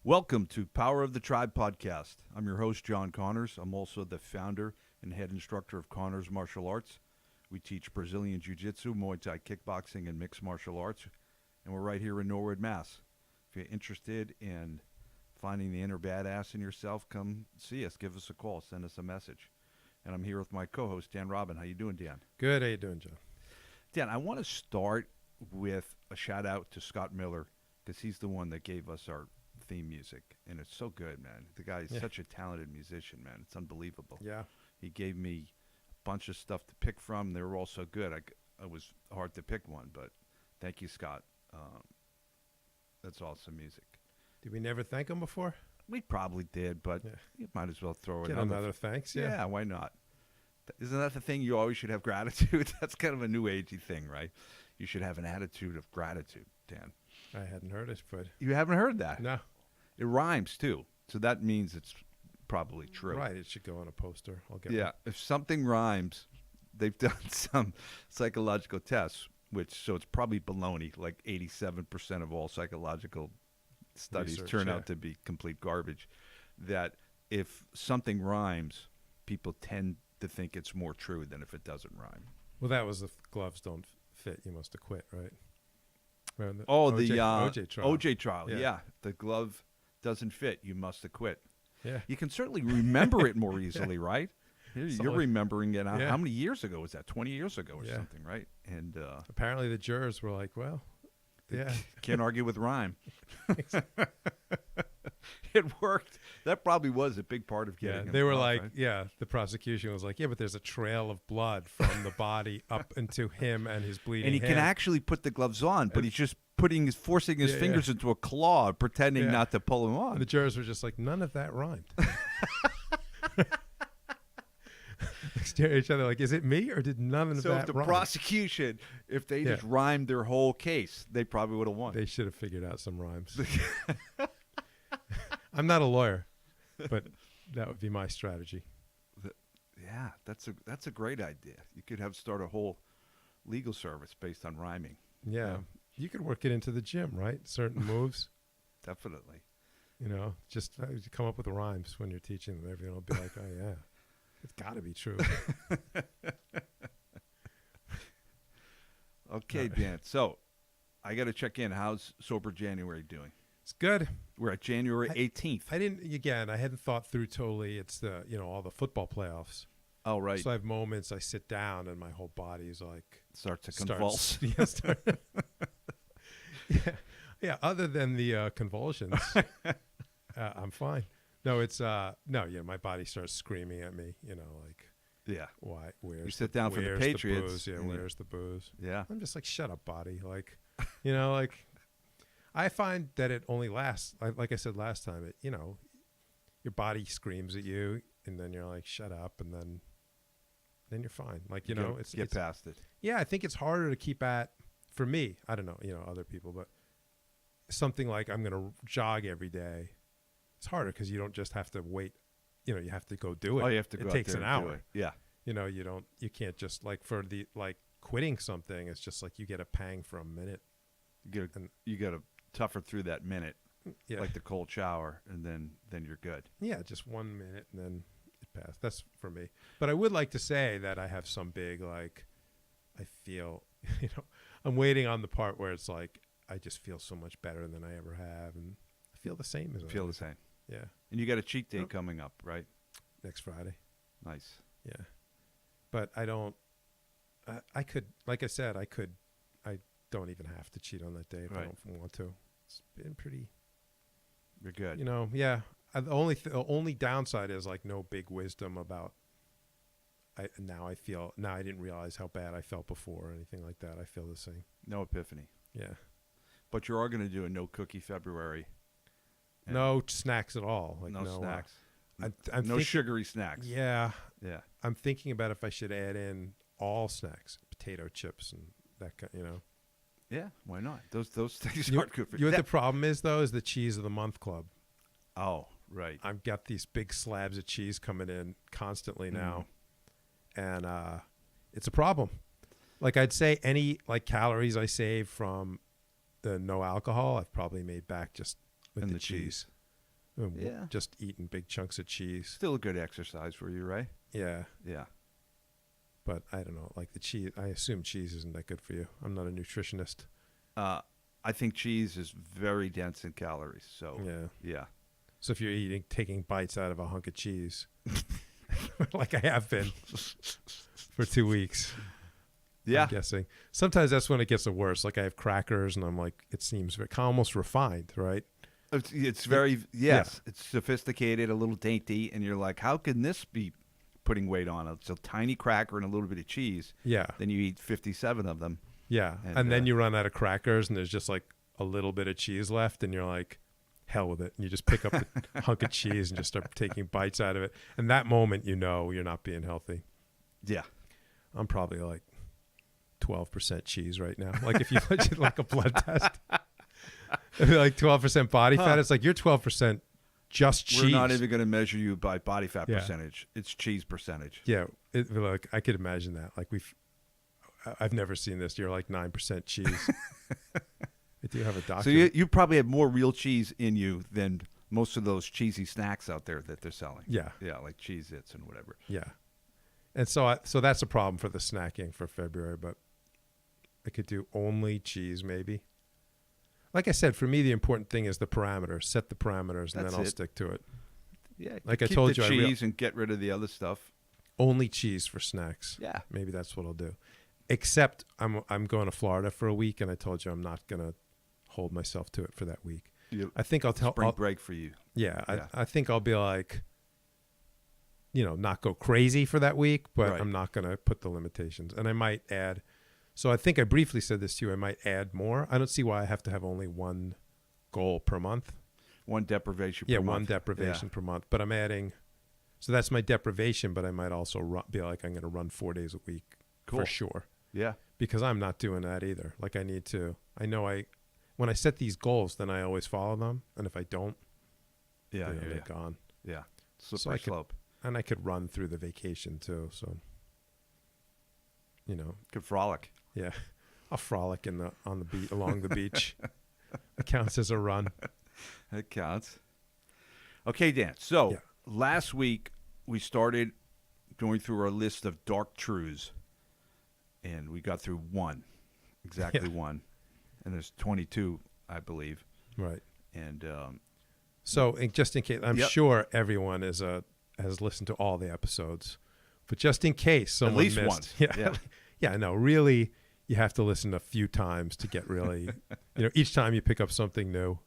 Welcome to Power of the Tribe podcast. I'm your host, John Connors. I'm also the founder and head instructor of Connors Martial Arts. We teach Brazilian Jiu-Jitsu, Muay Thai kickboxing, and mixed martial arts. And we're right here in Norwood, Mass. If you're interested in finding the inner badass in yourself, come see us. Give us a call. Send us a message. And I'm here with my co-host, Dan Robin. How you doing, Dan? Good. How you doing, John? Dan, I want to start with a shout-out to Scott Miller because he's the one that gave us our theme music, and it's so good, man. The guy is such a talented musician, man. It's unbelievable. Yeah. He gave me a bunch of stuff to pick from. They were all so good. I was hard to pick one, but thank you, Scott. That's awesome music. Did we never thank him before? We probably did, but you might as well throw Get another thanks. Yeah, why not? Isn't that the thing? You always should have gratitude. That's kind of a new agey thing, right? You should have an attitude of gratitude, Dan. I hadn't heard it, but You haven't heard that? no. It rhymes, too. So that means it's probably true. Right. It should go on a poster. I'll get Yeah. one. If something rhymes, they've done some psychological tests, so it's probably baloney. Like 87% of all psychological studies Research, turn out to be complete garbage. That if something rhymes, people tend to think it's more true than if it doesn't rhyme. Well, that was the gloves don't fit. You must have quit, right? The OJ trial. OJ trial. Yeah. Yeah. The glove doesn't fit. You must have quit. Yeah. You can certainly remember it more easily, right? You're remembering it. Yeah. How many years ago was that? 20 years ago or Yeah. something, right? And Apparently the jurors were like, well, yeah. can't argue with rhyme. It worked. That probably was a big part of getting him They were off, like, right? the prosecution was like, yeah, but there's a trail of blood from the body up into him and his bleeding And he can hand. actually put the gloves on, but he's just forcing his Yeah, fingers into a claw, pretending Yeah. not to pull him on. And the jurors were just like, none of that rhymed. They stare at each other like, is it me or did none of So that if the rhyme? prosecution, if they just rhymed their whole case, they probably would have won. They should have figured out some rhymes. I'm not a lawyer, but that would be my strategy. Yeah, that's a great idea. You could start a whole legal service based on rhyming. Yeah. You could work it into the gym, right? Certain moves, Definitely. just come up with the rhymes when you're teaching them. Everyone will be like, oh, yeah, it's got to be true. Okay, Dan. So I got to check in. How's Sober January doing? It's good. We're at January 18th. I hadn't thought through totally. It's all the football playoffs. Oh, right. So I have moments I sit down and my whole body is like, Start to convulse. Yeah. Other than the convulsions, I'm fine. No, it's my body starts screaming at me. Yeah. Why? Where's You sit down for the where's Patriots. booze? Where's the booze? Yeah. I'm just like, shut up, body. I find that it only lasts. Like I said last time, your body screams at you, and then you're like, shut up, and then you're fine. Get past it. Yeah, I think it's harder to keep at, for me, I don't know, other people, but something like I'm going to jog every day, it's harder because you don't just have to wait, you have to go do it. Oh, you have to go It out takes there an and do hour. it. Yeah. You can't just for the, quitting something, it's just like you get a pang for a minute. You got to tougher through that minute, Yeah. like the cold shower, and then you're good. Yeah, just 1 minute and then it passed. That's for me. But I would like to say that I have some big, I feel, I'm waiting on the part where it's like, I just feel so much better than I ever have. And I feel the same as Feel the same. Yeah. And you got a cheat day coming up, right? Next Friday. Nice. Yeah. But I don't, I could, like I said, I don't even have to cheat on that day if I don't want to. It's been pretty. You're good. Yeah. The only downside is no big wisdom about. Now I didn't realize how bad I felt before or anything like that. I feel the same. No epiphany. Yeah. But you are going to do a no cookie February. No snacks at all. No snacks. I'm no thinking, sugary snacks. Yeah. Yeah. I'm thinking about if I should add in all snacks, potato chips and that kind. Yeah. Why not? Those things You aren't good for know what the problem is though? Is the cheese of the month club. Oh, right. I've got these big slabs of cheese coming in constantly now, and it's a problem. I'd say any calories I save from the no alcohol, I've probably made back just with And the the cheese. Yeah. Just eating big chunks of cheese. Still a good exercise for you, right? Yeah. Yeah. But I don't know, like the cheese, I assume cheese isn't that good for you. I'm not a nutritionist. I think cheese is very dense in calories. So, yeah. So if you're taking bites out of a hunk of cheese, like I have been for 2 weeks, Yeah. I'm guessing. Sometimes that's when it gets the worst. Like I have crackers and I'm like, it seems almost refined, right? It's very, yes, it's sophisticated, a little dainty, and you're like, how can this be putting weight on it? It's a tiny cracker and a little bit of cheese. Yeah. Then you eat 57 of them. Yeah. And then you run out of crackers and there's just like a little bit of cheese left and you're like, hell with it. And you just pick up a hunk of cheese and just start taking bites out of it. And that moment, you know, you're not being healthy. Yeah. I'm probably like 12% cheese right now. Like if you did like a blood test, like 12% body fat, it's like you're 12% just cheese. We're not even going to measure you by body fat percentage. It's cheese percentage. Yeah. Like I could imagine that. Like I've never seen this. You're like 9% cheese. I do have a doctor. So you probably have more real cheese in you than most of those cheesy snacks out there that they're selling. Yeah. Yeah, like Cheez-Its and whatever. Yeah. And so that's a problem for the snacking for February, but I could do only cheese maybe. Like I said, for me, the important thing is the parameters. Set the parameters, and then I'll stick to it. Yeah. Like I keep told the you, cheese and get rid of the other stuff. Only cheese for snacks. Yeah. Maybe that's what I'll do. Except I'm going to Florida for a week, and I told you I'm not going to hold myself to it for that week. I think I'll tell spring break for you. Yeah, I think I'll be like, not go crazy for that week, but I'm not going to put the limitations. And I might add. So I think I briefly said this to you. I might add more. I don't see why I have to have only one goal per month. One deprivation per month. Yeah, one deprivation per month. But I'm adding. So that's my deprivation, but I might also be like, I'm going to run 4 days a week for sure. Yeah. Because I'm not doing that either. Like I need to. I know when I set these goals, then I always follow them. And if I don't, they're gone. Yeah. Slippery slope. And I could run through the vacation too. So, Could frolic. Yeah, I'll frolic on the beach along the beach. It counts as a run. It counts. Okay, Dan. So last week we started going through our list of dark truths, and we got through one, exactly one, and there's 22, I believe. Right. And so, just in case, I'm sure everyone has listened to all the episodes, but just in case someone at least missed, once. Yeah. No, really. You have to listen a few times to get really, each time you pick up something new.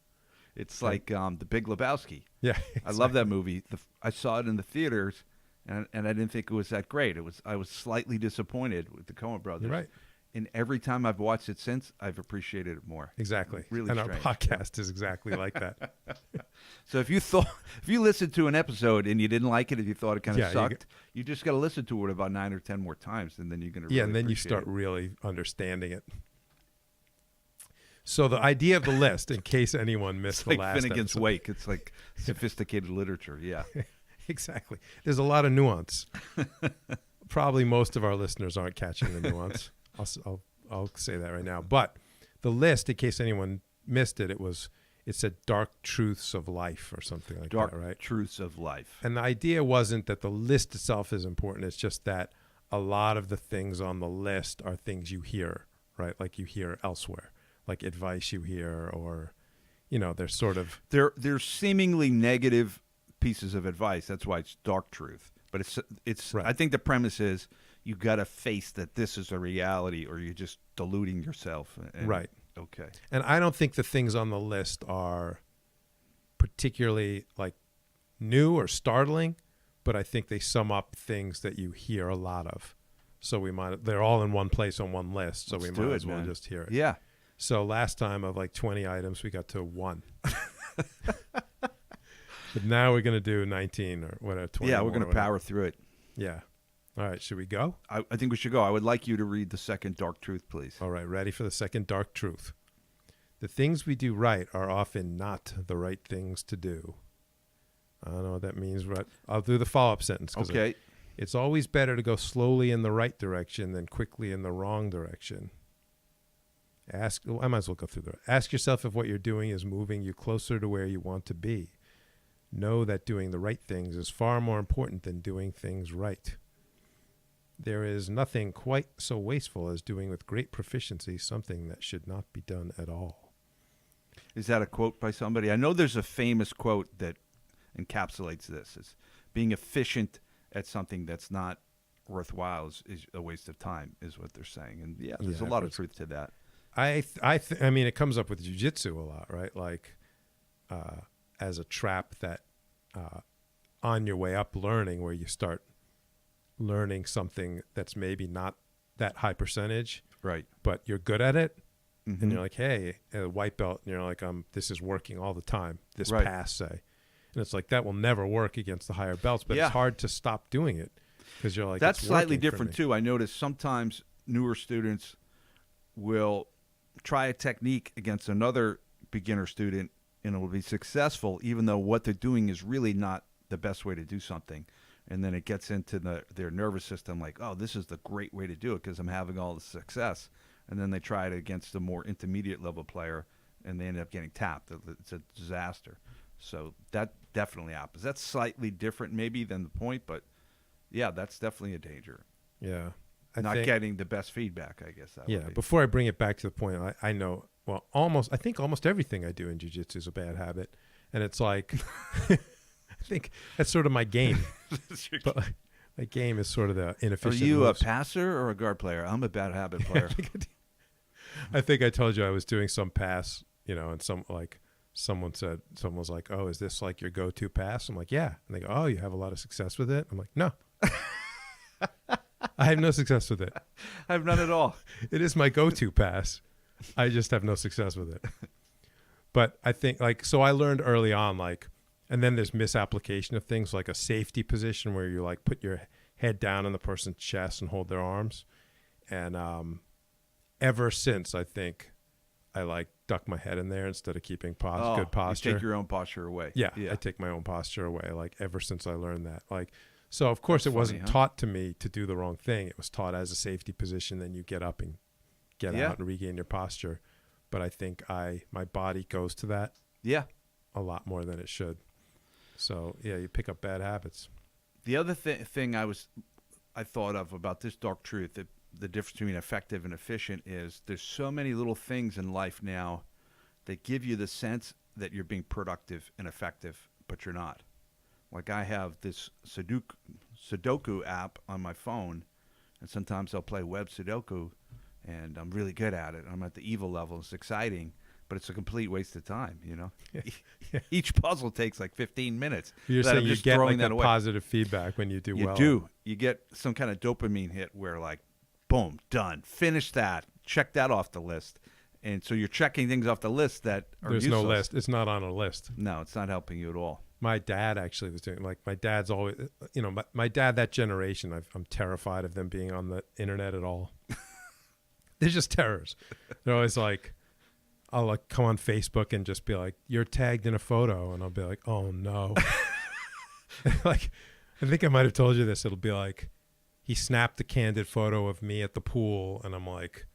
It's like the Big Lebowski. Yeah, exactly. I love that movie. I saw it in the theaters, and I didn't think it was that great. I was slightly disappointed with the Coen brothers. Right. And every time I've watched it since, I've appreciated it more. Exactly. Really and strange. Our podcast is exactly like that. So if you listened to an episode and you didn't like it, if you thought it kind of sucked, you just got to listen to it about 9 or 10 more times, and then you're going to and then you start really understanding it. So the idea of the list, in case anyone missed the last Finnegan's episode. Wake. It's like sophisticated literature. Yeah. Exactly. There's a lot of nuance. Probably most of our listeners aren't catching the nuance. I'll say that right now. But the list, in case anyone missed it, it said dark truths of life or something like that, right? Dark truths of life. And the idea wasn't that the list itself is important. It's just that a lot of the things on the list are things you hear, right? Like you hear elsewhere, like advice you hear, or, they're sort of... They're seemingly negative pieces of advice. That's why it's dark truth. But it's. Right. I think the premise is you got to face that this is a reality, or you're just deluding yourself. Right. Okay. And I don't think the things on the list are particularly like new or startling, but I think they sum up things that you hear a lot of. So they're all in one place on one list. So we might as well just hear it. Yeah. So last time of like 20 items, we got to 1. But now we're going to do 19 or whatever, 20. Yeah, we're going to power through it. Yeah. All right, should we go? I think we should go. I would like you to read the second dark truth, please. All right, ready for the second dark truth. The things we do right are often not the right things to do. I don't know what that means, but I'll do the follow-up sentence. Okay. It's always better to go slowly in the right direction than quickly in the wrong direction. I might as well go through that. Ask yourself if what you're doing is moving you closer to where you want to be. Know that doing the right things is far more important than doing things right. There is nothing quite so wasteful as doing with great proficiency something that should not be done at all. Is that a quote by somebody? I know there's a famous quote that encapsulates this. It's being efficient at something that's not worthwhile is a waste of time, is what they're saying. And yeah, there's a lot of truth to that. I mean, it comes up with jiu-jitsu a lot, right? Like as a trap that on your way up learning, where you start learning something that's maybe not that high percentage, right? But you're good at it, and you're like, hey, a white belt, and you're like, this is working all the time. This pass, say, and it's like that will never work against the higher belts, but it's hard to stop doing it because you're like, that's slightly different too. I notice sometimes newer students will try a technique against another beginner student and it will be successful, even though what they're doing is really not the best way to do something. And then it gets into their nervous system like, oh, this is the great way to do it because I'm having all the success. And then they try it against a more intermediate level player and they end up getting tapped. It's a disaster. So that definitely happens. That's slightly different maybe than the point, but yeah, that's definitely a danger. Yeah. Not getting the best feedback, I guess. That would be. Before I bring it back to the point, I know, well, I think almost everything I do in jiu-jitsu is a bad habit. And it's like, I think that's sort of my game. But my game is sort of the inefficient. Are you moves. a passer or a guard player? I'm a bad habit player. I think I told you I was doing some pass, and someone was like, oh, is this like your go-to pass? I'm like, yeah. And they go, oh, you have a lot of success with it? I'm like, no. I have no success with it. I have none at all. It is my go-to pass. I just have no success with it. But I think so I learned early on, and then there's misapplication of things like a safety position where you put your head down on the person's chest and hold their arms. And ever since, I think I duck my head in there instead of keeping good posture. You take your own posture away. Yeah, I take my own posture away. Ever since I learned that, so of course it wasn't taught to me to do the wrong thing. It was taught as a safety position. Then you get up and get out and regain your posture. But I think my body goes to that. Yeah, a lot more than it should. So yeah, you pick up bad habits. The other thing I thought of about this dark truth, the difference between effective and efficient is there's so many little things in life now that give you the sense that you're being productive and effective, but you're not. Like I have this Sudoku app on my phone, and sometimes I'll play web Sudoku, and I'm really good at it. I'm at the evil level. It's exciting, but it's a complete waste of time, Yeah. Each puzzle takes 15 minutes. You're saying you get positive feedback when you do well. You do. You get some kind of dopamine hit where boom, done. Finish that. Check that off the list. And so you're checking things off the list that are There's useless. no list. It's not on a list. No, it's not helping you at all. My dad actually was doing my dad's always, my dad, that generation, I'm terrified of them being on the internet at all. They're just terrors. They're always I'll come on Facebook and just be like, you're tagged in a photo. And I'll be like, oh no. I think I might've told you this. It'll be he snapped a candid photo of me at the pool. And I'm like,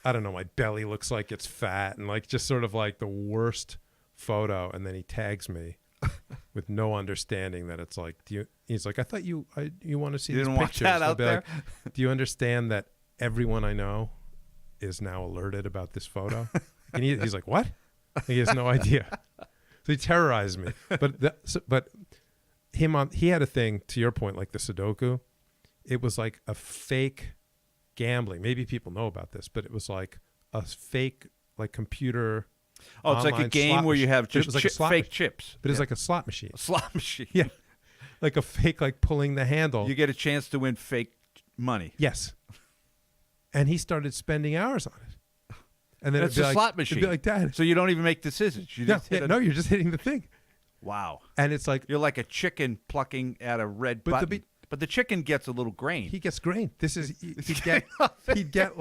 I don't know, my belly looks like it's fat and just sort of the worst photo. And then he tags me with no understanding that it's he's like, I thought you want to see these pictures. Watch that out there? Do you understand that everyone I know is now alerted about this photo? And he's like, what? He has no idea. So he terrorized me. But he had a thing, to your point, the Sudoku. It was a fake gambling. Maybe people know about this, but it was a fake computer. Oh, it's like a game where you have just fake chips. But it's like a slot machine. A slot machine. Yeah. A fake, pulling the handle. You get a chance to win fake money. Yes. And he started spending hours on it. And then it's a slot machine. It'd be Dad. So you don't even make decisions. You just you're just hitting the thing. Wow. And it's you're like a chicken plucking at a red button. But the chicken gets a little grain. He gets grain. He'd get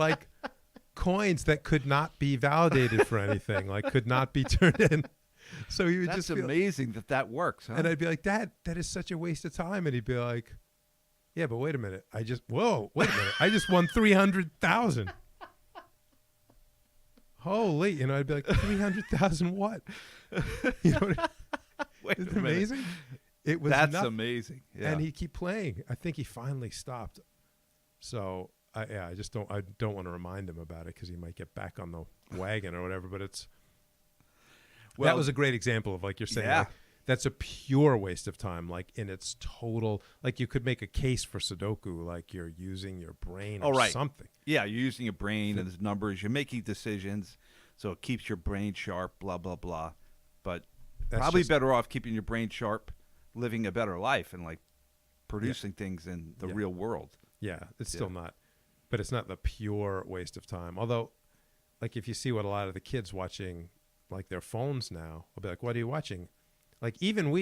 coins that could not be validated for anything, could not be turned in. So he would That's amazing that works, huh? And I'd be like, Dad, that is such a waste of time. And he'd be like, yeah, but wait a minute. Wait a minute. I just won 300,000. Holy, I'd be like, 300,000 what? Wait Isn't a it minute. amazing? It was That's nuts. amazing. Yeah. And he'd keep playing. I think he finally stopped. So I just don't want to remind him about it because he might get back on the wagon or whatever. But that was a great example of, like you're saying, like, that's a pure waste of time. Like in its total, like you could make a case for Sudoku, like you're using your brain or something. Yeah, you're using your brain and there's numbers. You're making decisions, so it keeps your brain sharp. Blah blah blah. But That's probably just- better off keeping your brain sharp, living a better life, and like producing things in the real world. Yeah, it's still not, but it's not the pure waste of time. Although, like if you see what a lot of the kids watching, like their phones now, I'll be like, "What are you watching?" Like even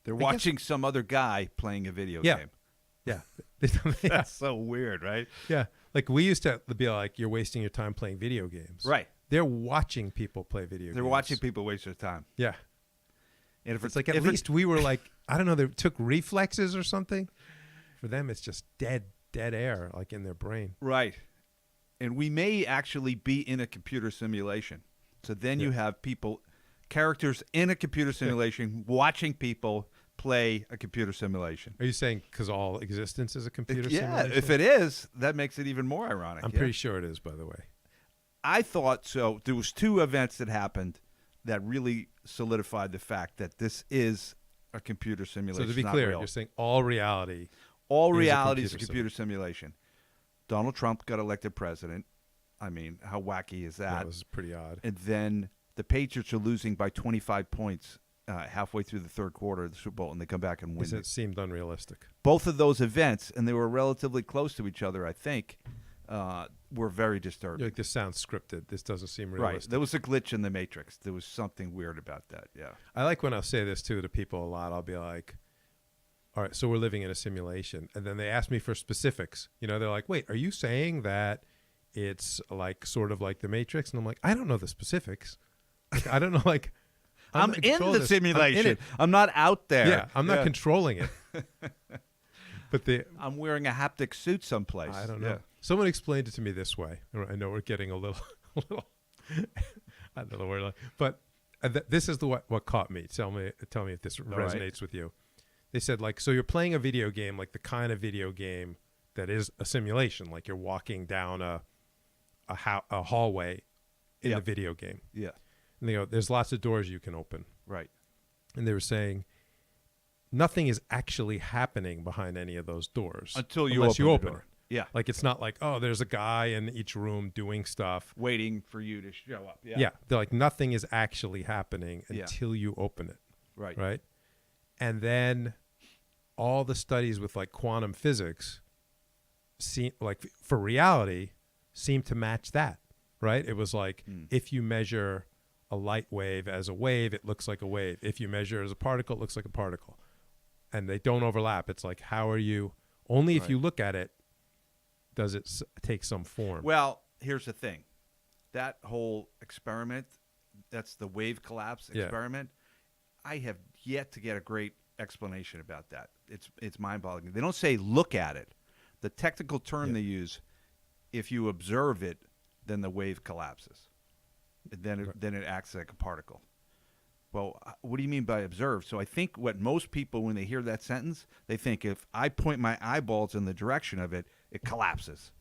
They're watching some other guy playing a video game. Yeah, That's so weird, right? yeah. Like we used to be like, "You're wasting your time playing video games." Right. They're watching people play video games. They're watching people waste their time. Yeah. And if It's like at least we were like, I don't know, they took reflexes or something. For them, it's just dead air, like in their brain. Right. And we may actually be in a computer simulation. So then you have characters in a computer simulation watching people play a computer simulation. Are you saying because all existence is a computer simulation? Yeah, if it is, that makes it even more ironic. I'm pretty sure it is, by the way. I thought so. There was 2 events that happened that really solidified the fact that this is a computer simulation. So to be not clear, real. you're saying all reality. All is a reality is a computer computer simulation. Donald Trump got elected president. I mean, how wacky is that? That was pretty odd. And then the Patriots are losing by 25 points halfway through the third quarter of the Super Bowl, and they come back and win. It seemed unrealistic. Both of those events, and they were relatively close to each other, I think, were very disturbing. You're like, this sounds scripted. This doesn't seem Right. realistic. There was a glitch in the Matrix. There was something weird about that, yeah. I like when I'll say this, too, to people a lot. I'll be like, all right, so we're living in a simulation. And then they ask me for specifics. You know, they're like, wait, are you saying that it's like sort of like the Matrix? And I'm like, I don't know the specifics. Like, I don't know, like... I'm in the simulation. I'm not out there. Yeah, I'm not controlling it. But I'm wearing a haptic suit someplace. I don't know. Yeah. Someone explained it to me this way. I know we're getting a little I don't know the word, but this is what caught me. Tell me if this resonates with you. They said, like, so you're playing a video game, like the kind of video game that is a simulation, like you're walking down a hallway in the video game. Yeah. And they go, there's lots of doors you can open. Right. And they were saying nothing is actually happening behind any of those doors until you open open it. it. Yeah. Like it's not like, oh, there's a guy in each room doing stuff. Waiting for you to show up. Yeah. Yeah. They're like, nothing is actually happening until you open it. Right. Right. And then all the studies with like quantum physics seem like for reality seem to match that. Right. It was like if you measure a light wave as a wave, it looks like a wave. If you measure it as a particle, it looks like a particle. And they don't overlap. It's like, how are you only if you look at it does it take some form? Well, here's the thing. That whole experiment, that's the wave collapse experiment. I have yet to get a great explanation about that. It's mind-boggling. They don't say look at it. The technical term they use, if you observe it, then the wave collapses. Then it acts like a particle. Well, what do you mean by observe? So I think what most people, when they hear that sentence, they think if I point my eyeballs in the direction of it, it collapses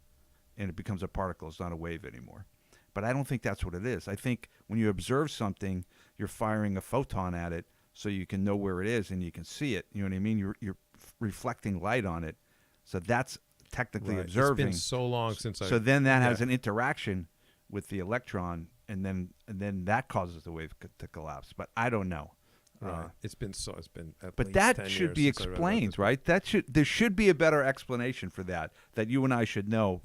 and it becomes a particle. It's not a wave anymore. But I don't think that's what it is. I think when you observe something, you're firing a photon at it so you can know where it is and you can see it. You know what I mean? You're reflecting light on it. So that's technically observing. It's been so long since So then that has an interaction with the electron, and then that causes the wave to collapse. But I don't know. Right. It's been at but least that 10 should years be since I read about explained, this. right? There should be a better explanation for that you and I should know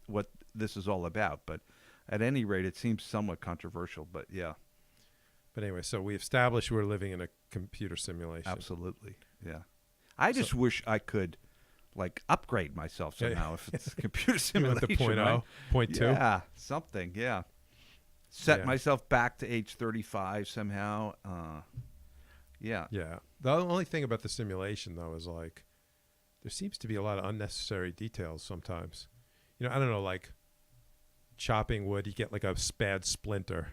what this is all about. But at any rate, it seems somewhat controversial. But yeah. But anyway, so we established we're living in a computer simulation. Absolutely, yeah. I just wish I could, like, upgrade myself somehow if it's a computer simulation. You went to right? 0.2? Yeah, something, yeah. Set myself back to age 35 somehow. Yeah. Yeah. The only thing about the simulation, though, is like there seems to be a lot of unnecessary details sometimes. You know, I don't know, like chopping wood, you get like a bad splinter.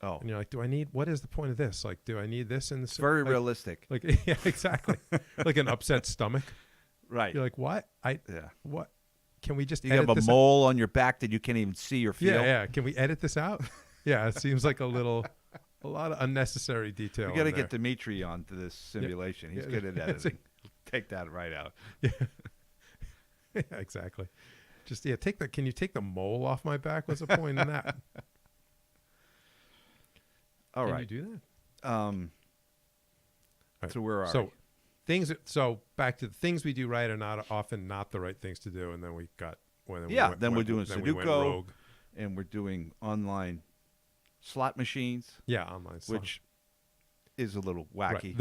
Oh, And you're like, what is the point of this? Like, do I need this in the it's very like, realistic. Like, yeah, exactly. Like an upset stomach. Right. You're like, what? Yeah. What? Can we just You edit have a this mole on your back that you can't even see or out? feel. Yeah. Can we edit this out? Yeah. It seems like a lot of unnecessary detail. We got to in there. get Dimitri onto this simulation. He's good at That's editing. Take that right out. Yeah. Yeah, exactly. Just can you take the mole off my back? What's the point in that? All Can right. you do that? Right. So where are So we? So back to the things we do right are often not the right things to do, and then we got We're doing then we went Sudoku, rogue. and we're doing online slot machines, Yeah, online stuff. which is a little wacky. Right.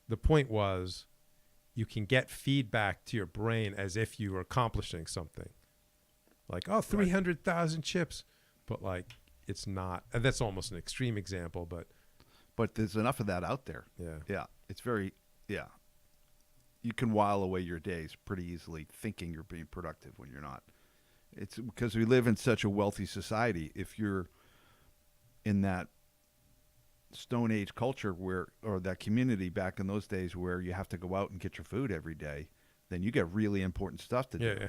The point was, you can get feedback to your brain as if you were accomplishing something. Like, 300,000 chips, but like it's not. And that's almost an extreme example, but there's enough of that out there. yeah. Yeah, it's very You can while away your days pretty easily thinking you're being productive when you're not. It's because we live in such a wealthy society. If you're in that Stone Age culture or that community back in those days where you have to go out and get your food every day, then you get really important stuff to do. Yeah.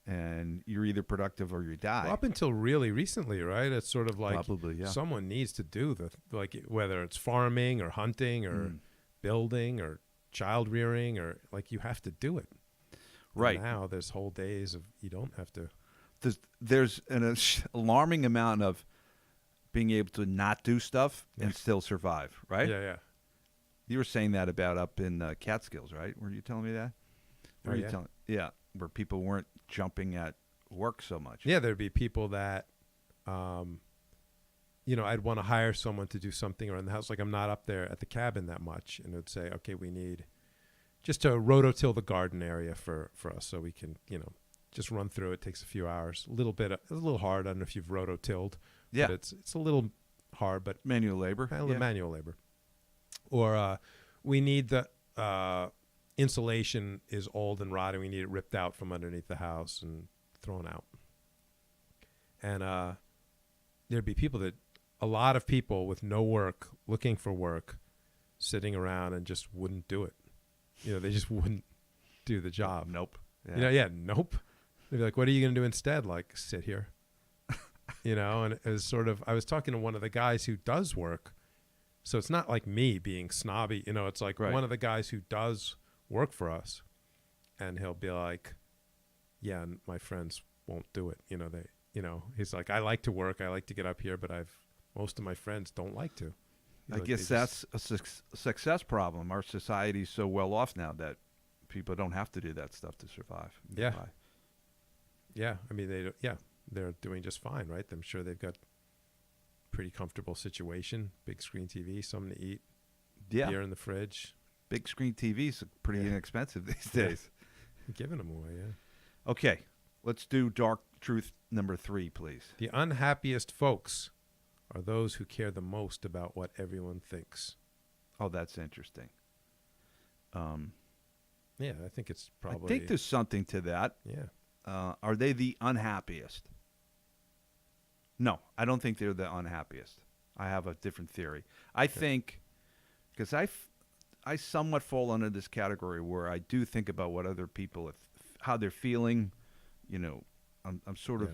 And you're either productive or you die. Well, up until really recently, right? It's sort of like Probably, yeah. someone needs to do whether it's farming or hunting or building or child rearing, or like you have to do it. Right. And now there's whole days of you don't have to. There's an alarming amount of being able to not do stuff and still survive, right? Yeah. You were saying that about up in Catskills, right? Were you telling me that? Yeah. Where people weren't jumping at work so much. Yeah, there'd be people that, I'd want to hire someone to do something around the house. Like I'm not up there at the cabin that much, and it would say, okay, we need just to rototill the garden area for us, so we can, just run through. It takes a few hours. A little hard. I don't know if you've rototilled. Yeah, but it's a little hard, but manual labor. Manual labor. Or we need the insulation is old and rotting. We need it ripped out from underneath the house and thrown out. And there'd be a lot of people with no work, looking for work, sitting around and just wouldn't do it. They just wouldn't do the job. Nope. Nope. They'd be like, what are you going to do instead? Like, sit here. And it was sort of, I was talking to one of the guys who does work. So it's not like me being snobby. It's like one of the guys who does work for us. And he'll be like, yeah, my friends won't do it. He's like, I like to work. I like to get up here, but most of my friends don't like to. I guess that's a success problem. Our society's so well off now that people don't have to do that stuff to survive. Yeah. Yeah. I mean, they're doing just fine, right? I'm sure they've got pretty comfortable situation, big screen TV, something to eat, beer in the fridge. Big screen TVs are pretty inexpensive these days. Giving them away, yeah. Okay, let's do dark truth number 3, please. The unhappiest folks are those who care the most about what everyone thinks. Oh, that's interesting. Yeah, I think it's probably... I think there's something to that. Yeah. Are they the unhappiest? No, I don't think they're the unhappiest. I have a different theory. I think, because I somewhat fall under this category where I do think about what other people, how they're feeling. I'm sort of,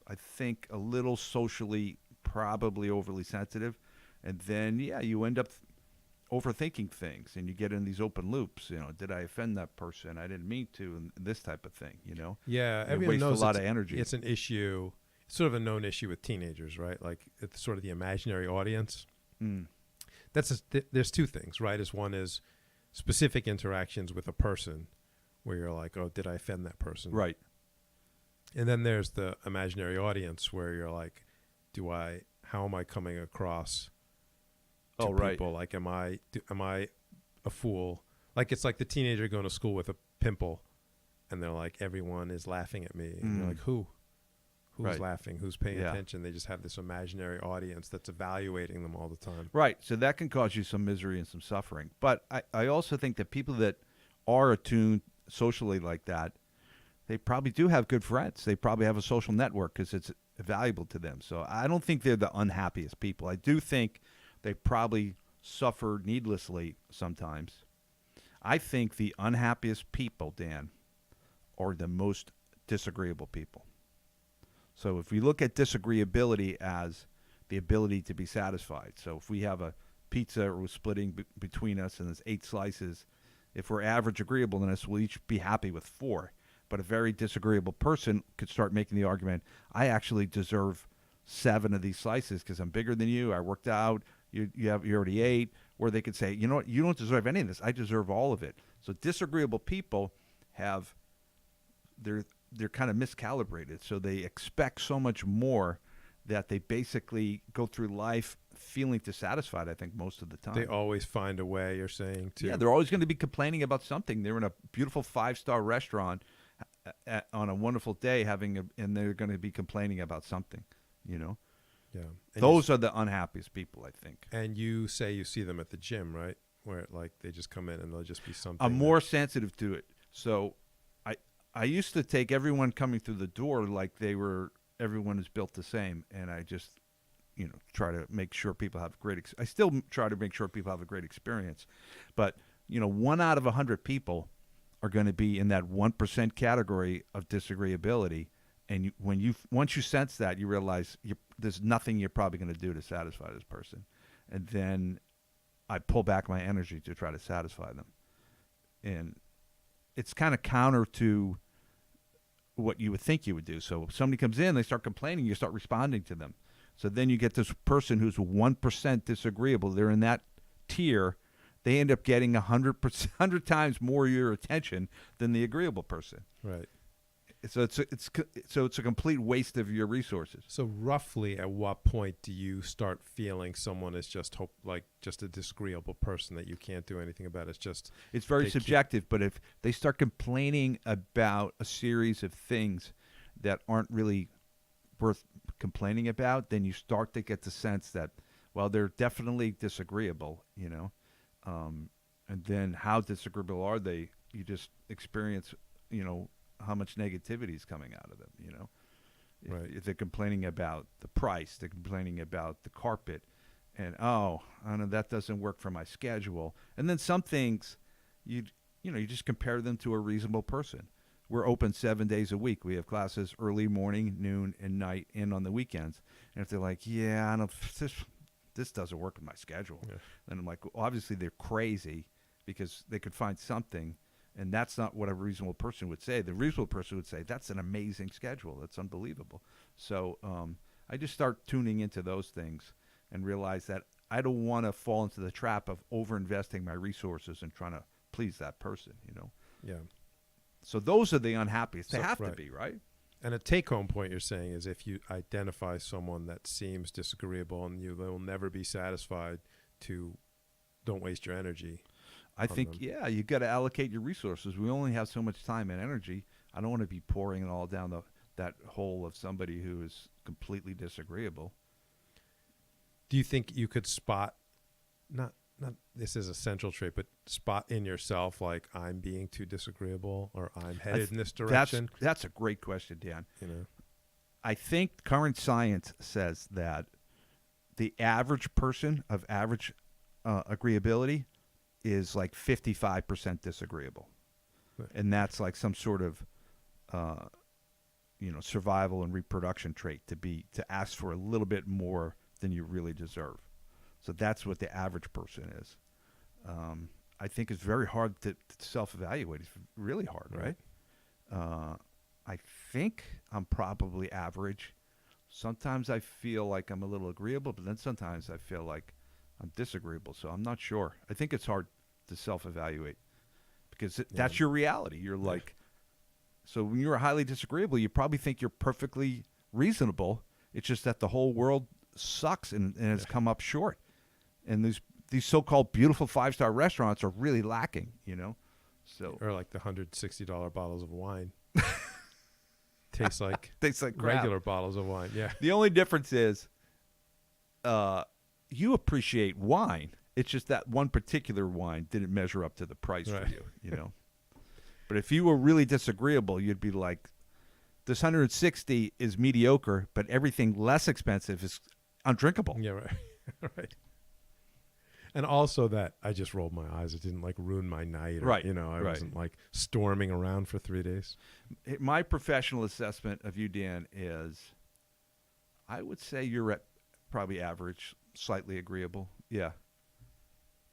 I think, a little socially probably overly sensitive. And then, you end up overthinking things, and you get in these open loops. Did I offend that person? I didn't mean to, and this type of thing. Yeah, it everyone wastes knows a lot of energy. It's an issue. It's sort of a known issue with teenagers, right? Like it's sort of the imaginary audience. There's two things, right? One is specific interactions with a person, where you're like, oh, did I offend that person? Right. And then there's the imaginary audience, where you're like, how am I coming across to people? Like, am I a fool? Like, it's like the teenager going to school with a pimple, and they're like, everyone is laughing at me. And you're like, who's laughing? Who's paying attention? They just have this imaginary audience that's evaluating them all the time. Right. So that can cause you some misery and some suffering. But I also think that people that are attuned socially like that, they probably do have good friends. They probably have a social network, because valuable to them. So I don't think they're the unhappiest people. I do think they probably suffer needlessly sometimes. I think the unhappiest people, Dan, are the most disagreeable people. So if we look at disagreeability as the ability to be satisfied. So if we have a pizza or we're splitting between us and there's 8 slices, if we're average agreeableness, we'll each be happy with 4. But a very disagreeable person could start making the argument, I actually deserve 7 of these slices because I'm bigger than you. I worked out. You already ate. Or they could say, you know what, you don't deserve any of this. I deserve all of it. So disagreeable people have, they're kind of miscalibrated. So they expect so much more that they basically go through life feeling dissatisfied, I think, most of the time. They always find a way, you're saying, to... Yeah, they're always going to be complaining about something. They're in a beautiful 5-star restaurant on a wonderful day and they're going to be complaining about something, you know? Yeah. Those are the unhappiest people, I think. And you say you see them at the gym, right? Where, like, they just come in and they'll just be something. I'm more sensitive to it. So I used to take everyone coming through the door like everyone is built the same, and I just, try to make sure people have I still try to make sure people have a great experience. But, 1 out of 100 people are going to be in that 1% category of disagreeability. And once you sense that, you realize there's nothing you're probably going to do to satisfy this person. And then I pull back my energy to try to satisfy them. And it's kind of counter to what you would think you would do. So if somebody comes in, they start complaining, you start responding to them. So then you get this person who's 1% disagreeable. They're in that tier. They end up getting 100 times more your attention than the agreeable person. Right. So it's a complete waste of your resources. So roughly, at what point do you start feeling someone is just a disagreeable person that you can't do anything about? It's very subjective. But if they start complaining about a series of things that aren't really worth complaining about, then you start to get the sense that, well, they're definitely disagreeable, and then how disagreeable are they? You just experience, how much negativity is coming out of them, Right. If they're complaining about the price, they're complaining about the carpet, and I know that doesn't work for my schedule. And then some things, you just compare them to a reasonable person. We're open 7 days a week. We have classes early morning, noon, and night, and on the weekends. And if they're like, yeah, I don't, this doesn't work with my schedule, then I'm like, well, obviously they're crazy because they could find something. And that's not what a reasonable person would say. The reasonable person would say, that's an amazing schedule. That's unbelievable. So I just start tuning into those things and realize that I don't want to fall into the trap of overinvesting my resources and trying to please that person, Yeah. So those are the unhappiest. They have to be, right? And a take-home point you're saying is if you identify someone that seems disagreeable and they'll never be satisfied, don't waste your energy. I think, you got to allocate your resources. We only have so much time and energy. I don't want to be pouring it all down that hole of somebody who is completely disagreeable. Do you think you could spot, not this is a central trait, but spot in yourself, like, I'm being too disagreeable or I'm headed in this direction? That's a great question, Dan. I think current science says that the average person of average agreeability is like 55% disagreeable. Right. And that's like some sort of, survival and reproduction trait to ask for a little bit more than you really deserve. So that's what the average person is. I think it's very hard to self-evaluate. It's really hard, right? I think I'm probably average. Sometimes I feel like I'm a little agreeable, but then sometimes I feel like I'm disagreeable, so I'm not sure. I think it's hard to self-evaluate because that's your reality. You're like, so when you're highly disagreeable, you probably think you're perfectly reasonable. It's just that the whole world sucks and it's come up short. And these so-called beautiful 5-star restaurants are really lacking, So or like the $160 bottles of wine. Tastes like crap. Regular bottles of wine. Yeah. The only difference is you appreciate wine. It's just that one particular wine didn't measure up to the price for you, But if you were really disagreeable, you'd be like, This 160 is mediocre, but everything less expensive is undrinkable. Yeah, right. Right. And also that I just rolled my eyes. It didn't like ruin my night. Or, Right. I Right. wasn't like storming around for 3 days. My professional assessment of you, Dan, is I would say you're at probably average, slightly agreeable. Yeah.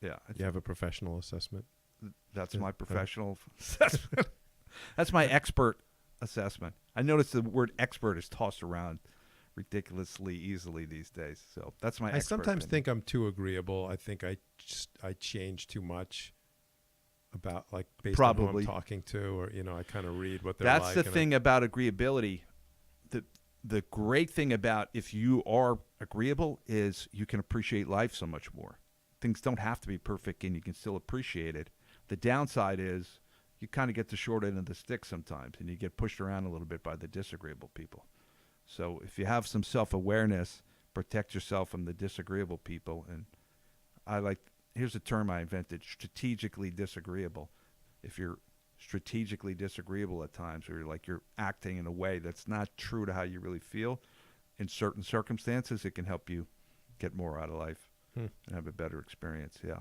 Yeah. You have a professional assessment? That's Yeah. my professional assessment. That's my expert assessment. I notice the word expert is tossed around ridiculously easily these days. So that's my I expert sometimes opinion. think I'm too agreeable. I think I change too much about like based on who Probably. I'm talking to, or I kind of read what they're That's like. the and thing about agreeability. The great thing about if you are agreeable is you can appreciate life so much more. Things don't have to be perfect and you can still appreciate it. The downside is you kind of get the short end of the stick sometimes and you get pushed around a little bit by the disagreeable people. So if you have some self-awareness, protect yourself from the disagreeable people. And here's a term I invented, strategically disagreeable. If you're strategically disagreeable at times, or you're acting in a way that's not true to how you really feel, in certain circumstances, it can help you get more out of life and have a better experience. Yeah.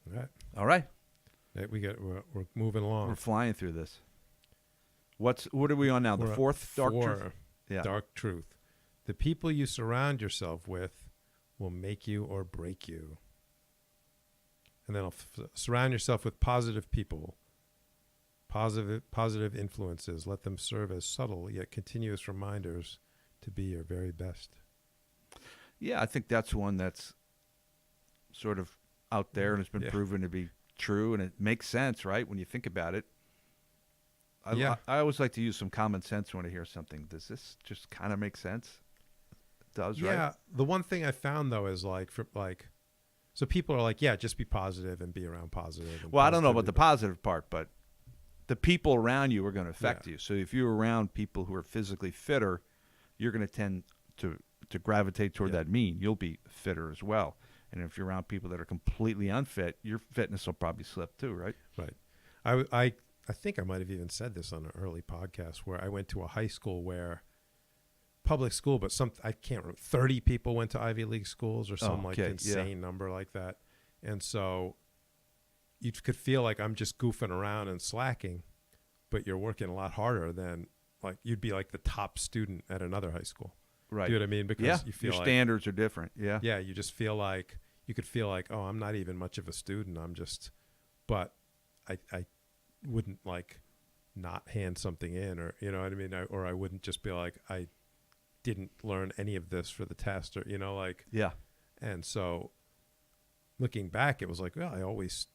All right. All right. Hey, we're moving along. We're flying through this. What are we on now? The We're at fourth dark 4, truth? Yeah. Dark truth. The people you surround yourself with will make you or break you. And then surround yourself with positive people, positive influences. Let them serve as subtle yet continuous reminders to be your very best. Yeah, I think that's one that's sort of out there and has been proven to be true, and it makes sense, right, when you think about it. I always like to use some common sense when I hear something. Does this just kind of make sense? It does, right? Yeah. The one thing I found, though, is so people are like, yeah, just be positive and be around positive. Well, I don't know about the positive part, but the people around you are going to affect you. So if you're around people who are physically fitter, you're going to tend to gravitate toward that mean. You'll be fitter as well. And if you're around people that are completely unfit, your fitness will probably slip too, right? Right. I think I might have even said this on an early podcast where I went to a high school where public school, but I can't remember, 30 people went to Ivy League schools or some insane number like that. And so you could feel like I'm just goofing around and slacking, but you're working a lot harder than like you'd be like the top student at another high school. Right. Do you know what I mean? Because you feel your like standards are different. Yeah. Yeah, you just feel like you could feel like, oh, I'm not even much of a student. But I wouldn't like not hand something in, or you know what I mean, or I wouldn't just be like I didn't learn any of this for the test, or Yeah. And so looking back, it was like, well, I always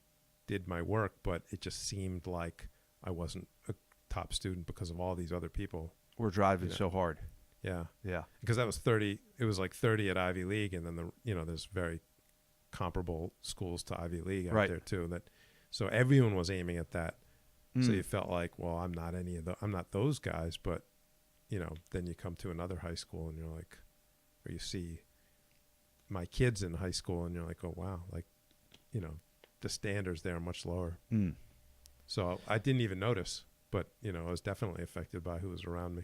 did my work, but it just seemed like I wasn't a top student because of all these other people. We're driving so hard. Yeah. Yeah. Because that was 30. It was like 30 at Ivy League, and then there's very comparable schools to Ivy League out there too. So everyone was aiming at that. So you felt like, well, I'm not I'm not those guys, but then you come to another high school and you're like, or you see my kids in high school and you're like, oh wow, like, the standards there are much lower. So I didn't even notice, but I was definitely affected by who was around me.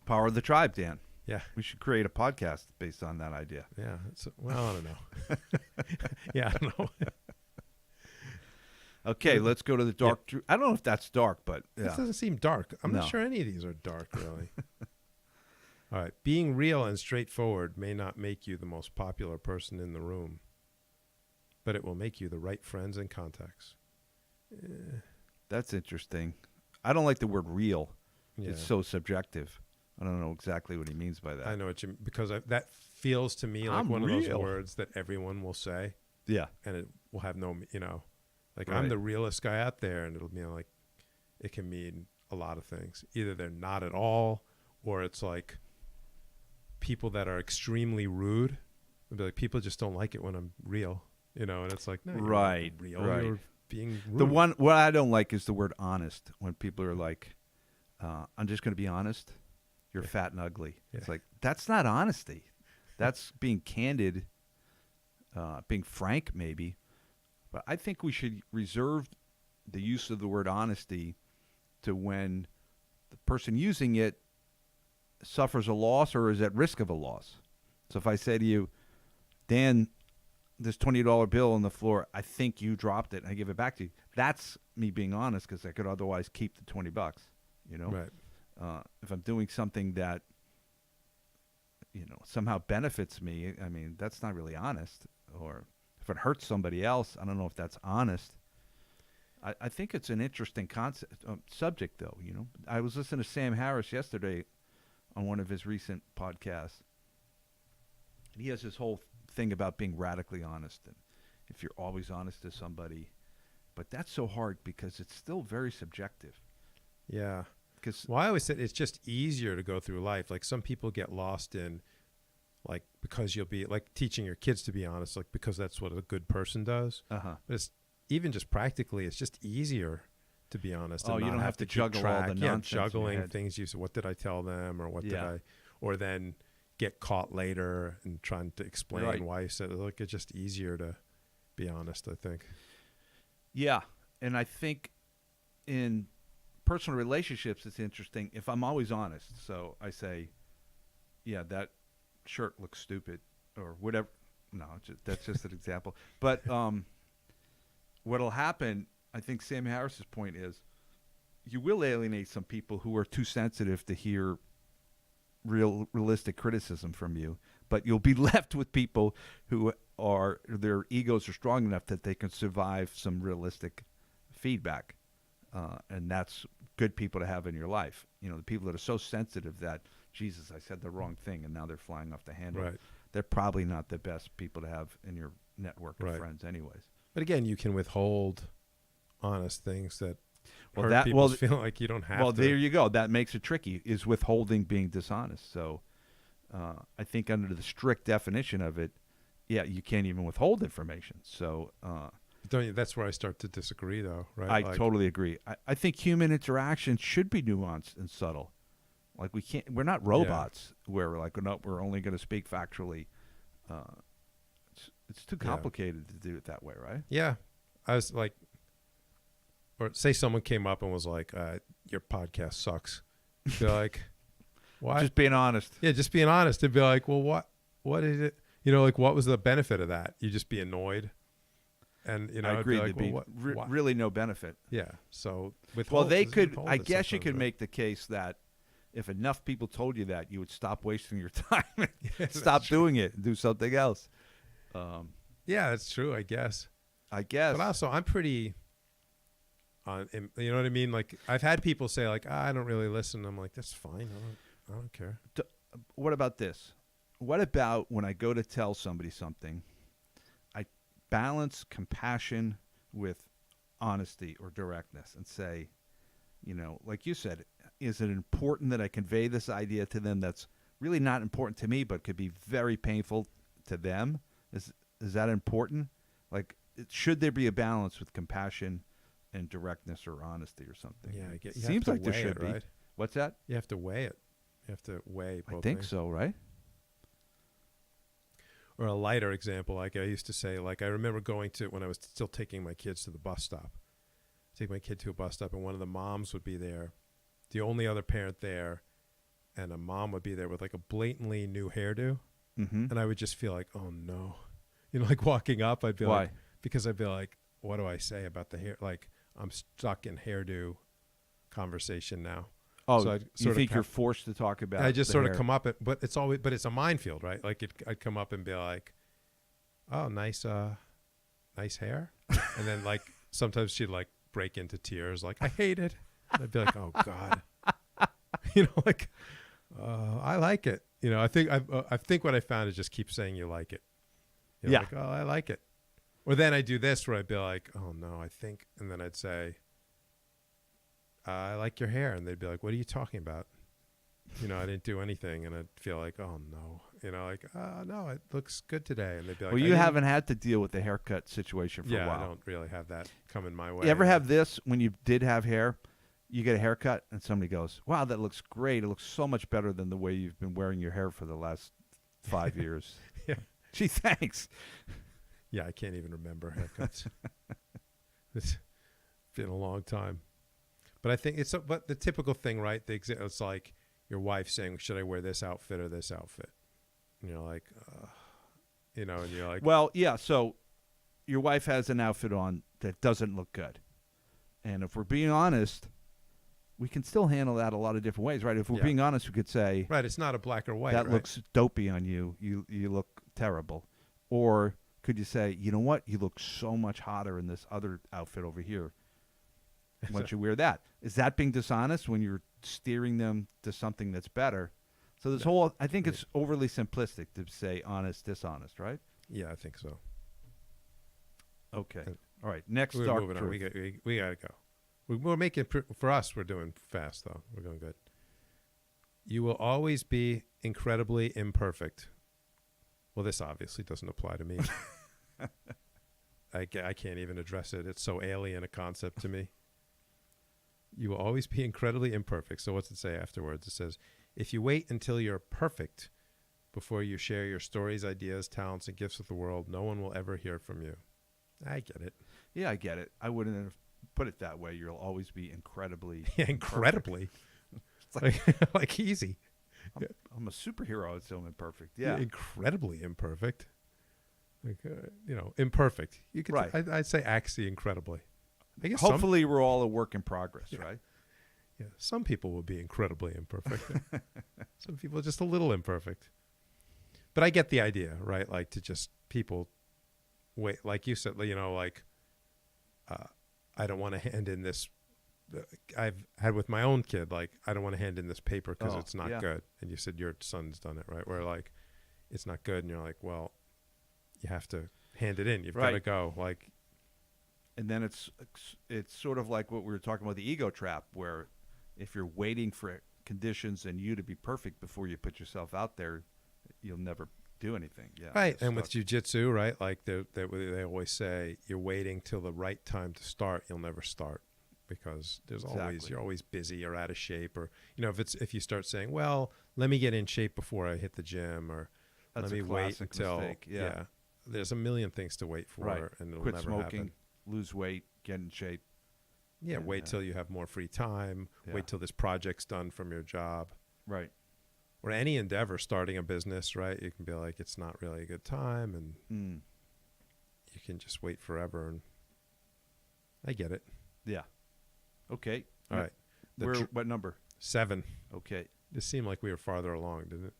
Power of the tribe, Dan. Yeah. We should create a podcast based on that idea. Yeah. Well, I don't know. Yeah, I don't know. Okay, let's go to the dark truth. I don't know if that's dark, but This doesn't seem dark. I'm not sure any of these are dark, really. All right. Being real and straightforward may not make you the most popular person in the room, but it will make you the right friends and contacts. That's interesting. I don't like the word real. Yeah. It's so subjective. I don't know exactly what he means by that. I know what you mean, because that feels to me like one of those words that everyone will say. Yeah. And it will have no, like I'm the realest guy out there, and it'll mean like it can mean a lot of things. Either they're not at all, or it's like people that are extremely rude. It'll be like people just don't like it when I'm real, and it's like, no, you're not real. Right. You're being rude. The one what I don't like is the word honest. When people are like, I'm just going to be honest. You're fat and ugly. Yeah. It's like, that's not honesty. That's being candid, being frank maybe. But I think we should reserve the use of the word honesty to when the person using it suffers a loss or is at risk of a loss. So if I say to you, Dan, this $20 bill on the floor, I think you dropped it, and I give it back to you. That's me being honest, because I could otherwise keep the $20. Right. If I'm doing something that somehow benefits me, I mean, that's not really honest. Or if it hurts somebody else, I don't know if that's honest. I think it's an interesting subject, though. I was listening to Sam Harris yesterday on one of his recent podcasts. And he has this whole thing about being radically honest, and if you're always honest to somebody. But that's so hard because it's still very subjective. Yeah. Well, I always said it's just easier to go through life. Like some people get lost in, like, because you'll be like teaching your kids to be honest, like because that's what a good person does. Uh-huh. But it's even just practically, it's just easier to be honest. Oh, and you not don't have to juggle all the nonsense. Juggling things. You said, what did I tell them, or what did I, or then get caught later and trying to explain why you said it. Like it's just easier to be honest, I think. Yeah, and I think in personal relationships, it's interesting if I'm always honest. So I say, yeah, that shirt looks stupid or whatever. No, that's just an example. But what'll happen, I think Sam Harris's point is, you will alienate some people who are too sensitive to hear realistic criticism from you, but you'll be left with people who their egos are strong enough that they can survive some realistic feedback. And that's good people to have in your life. The people that are so sensitive that, Jesus, I said the wrong thing, and now they're flying off the handle. Right. They're probably not the best people to have in your network of friends anyways. But again, you can withhold honest things that hurt people feel like you don't have to. Well, there you go. That makes it tricky, is withholding being dishonest. So I think under the strict definition of it, you can't even withhold information. So that's where I start to disagree, though, right? I totally agree. I think human interaction should be nuanced and subtle. Like we're not robots where we're like, we're only going to speak factually. It's too complicated to do it that way, right? Yeah. I was like, or say someone came up and was like, your podcast sucks. Be like, why? Just being honest. Yeah, just being honest. And be like, well, what is it? Like, what was the benefit of that? You just be annoyed. And, I agree. Like, there'd be really no benefit. Yeah. So I guess you could make the case that if enough people told you that, you would stop wasting your time and stop doing it and do something else. Yeah, that's true, I guess. But also, I'm pretty you know what I mean? Like, I've had people say, like, I don't really listen. I'm like, that's fine. I don't care. What about this? What about when I go to tell somebody something, I balance compassion with honesty or directness and say, like you said, is it important that I convey this idea to them that's really not important to me but could be very painful to them? Is that important? Like, should there be a balance with compassion and directness or honesty or something? Yeah, I get. Seems like there should be. Right? What's that? You have to weigh it. You have to weigh both I think things. so, right? Or a lighter example, like I used to say, like I remember going to, when I was still taking my kids to the bus stop, take my kid to a bus stop, and one of the moms would be there, the only other parent there, and a mom would be there with like a blatantly new hairdo. Mm-hmm. And I would just feel like, oh no. Like walking up, I'd be like, because I'd be like, what do I say about the hair? Like, I'm stuck in hairdo conversation now. Oh, so you think you're forced to talk about? I just sort of come up, but it's a minefield, right? Like I'd come up and be like, "Oh, nice hair," and then like sometimes she'd like break into tears, like I hate it. And I'd be like, "Oh God," like I like it. I think what I found is just keep saying you like it. Like, oh, I like it. Or then I do this where I'd be like, "Oh no, I think," and then I'd say, I like your hair. And they'd be like, what are you talking about? I didn't do anything. And I'd feel like, oh no, like, oh no, it looks good today. And they'd be like, well, you haven't had to deal with the haircut situation for a while. Yeah, I don't really have that coming my way. You ever have this when you did have hair, you get a haircut and somebody goes, wow, that looks great. It looks so much better than the way you've been wearing your hair for the last 5 years. Yeah. Gee, thanks. Yeah, I can't even remember haircuts. It's been a long time. But I think but the typical thing, right? It's like your wife saying, should I wear this outfit or this outfit? And you're like, and you're like, Well, yeah, so your wife has an outfit on that doesn't look good. And if we're being honest, we can still handle that a lot of different ways, right? If we're being honest, we could say, right, it's not a black or white. That right? looks dopey on you. You look terrible. Or could you say, you know what? You look so much hotter in this other outfit over here. Why don't you wear that? Is that being dishonest when you're steering them to something that's better? So this whole, I think it's overly simplistic to say honest, dishonest, right? Yeah, I think so. Okay. All right. Next we're dark moving truth. on. We got to go. We're making, for us, we're doing fast, though. We're going good. You will always be incredibly imperfect. Well, this obviously doesn't apply to me. I can't even address it. It's so alien a concept to me. You will always be incredibly imperfect. So what's it say afterwards? It says, if you wait until you're perfect before you share your stories, ideas, talents, and gifts with the world, no one will ever hear from you. I get it. Yeah, I get it. I wouldn't have put it that way. You'll always be incredibly incredibly. It's like easy. I'm a superhero. It's so imperfect. Yeah. Incredibly imperfect. Like, imperfect. You could, right. I'd say axie incredibly. I guess hopefully we're all a work in progress, right? Yeah. Some people will be incredibly imperfect. Some people are just a little imperfect. But I get the idea, right? Like to just people wait, like you said, like I don't want to hand in this. I've had with my own kid, like I don't want to hand in this paper because it's not good. And you said your son's done it, right? Where like it's not good, and you're like, well, you have to hand it in. You've got to go, like. And then it's sort of like what we were talking about, the ego trap, where if you're waiting for conditions and you to be perfect before you put yourself out there, you'll never do anything. Yeah, right. And with jujitsu, right, like they always say, you're waiting till the right time to start, you'll never start because you're always busy or out of shape, or if you start saying, well, let me get in shape before I hit the gym, or let me wait until there's a million things to wait for, and it'll never happen. Lose weight, get in shape. Yeah, wait till you have more free time. Yeah. Wait till this project's done from your job. Right. Or any endeavor, starting a business, right? You can be like, it's not really a good time, and you can just wait forever. And I get it. Yeah. Okay. All right. What number? 7. Okay. This seemed like we were farther along, didn't it?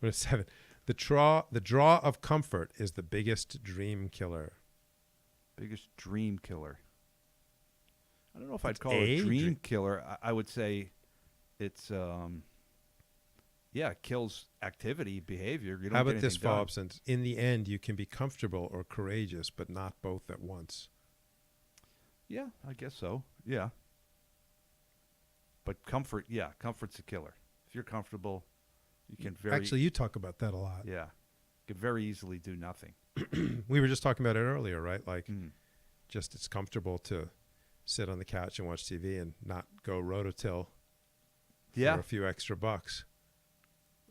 We're at 7. The draw of comfort is the biggest dream killer. Biggest dream killer. I don't know if I'd call it a dream killer. I would say it's, it kills activity, behavior. You don't How about this follow-up sentence? In the end, you can be comfortable or courageous, but not both at once. Yeah, I guess so. Yeah. But comfort's a killer. If you're comfortable, you can Actually, you talk about that a lot. Yeah. You can very easily do nothing. We were just talking about it earlier, right? Like, just it's comfortable to sit on the couch and watch TV and not go rototill for a few extra bucks.